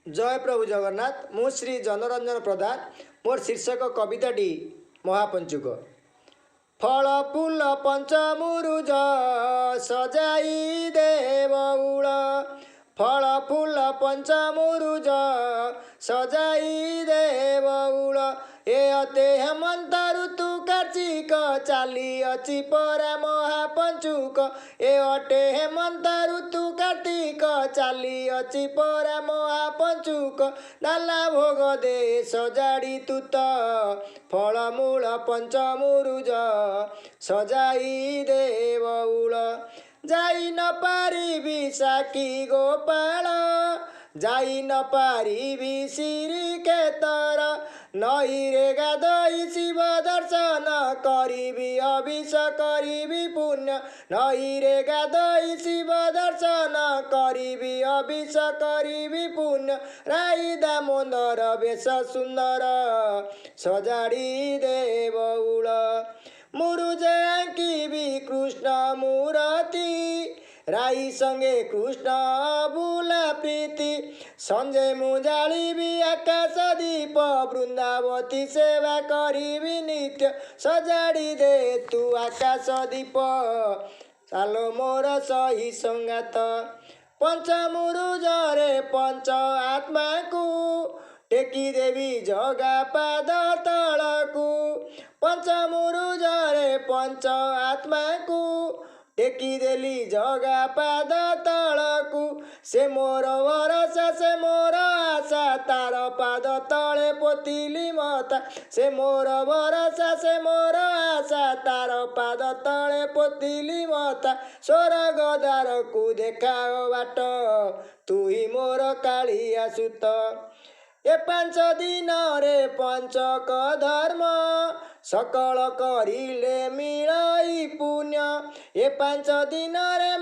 जय प्रभु जगन्नाथ। मु श्री जनरंजन प्रधान। मोर शीर्षक कविताटी महापंचुक। फल फूल पंचमुरुज सजाई दे बउल। फल फूल पंचमुरुज सजाई दे बउल। ए अते हेमंत ऋतु कार्तिक चाली अछि परा महापंचुक। ए अटे हेमंत ऋतु कार्तिक चाली अछि परा महापंचुक। नाला भोग दे सजाड़ी तुत फलमूल पंचमुरुज सजाई दे बउल। जाई न पारिबी साकी गोपाल, जाई न पारिबी श्री केतर। नईरे गाधई शिव दर्शन करिबी अभिष करिबी पुण्य। नईरे गाधई शिव दर्शन करिबी अभिष करिबी पुण्य। राई दामोदर बेश सुंदर सजाड़ी दे बउल। मुरुज आंकिबी कृष्ण मूर्ति, राई संगे कृष्ण बुला प्रीति। संजय मुजालिबी आकाश दीप, वृंदावती सेवा करिबी नित्य। सजाड़ी दे तू आकाश दीप, चालो मोर सही संगात। पंचमुरुज रे पंच आत्मा को, टेकी देवी जगा पाद तलकू। पंचमुरुज रे पंच आत्मा को, टेकी देली जगा पाद तलकू। से मोर भरोसा से मोर आशा, तार पाद तले पोतिली मता। से मोर भरोसा से मोर आशा, तार पाद तले पोतिली मता। स्वर्ग द्वार को देखाओ बाट, तू ही मोर कालिया सुत। ए 5 दिन रे पंचक धर्म, सकल करिले मिलई पुण्य। ए 5 दिन रे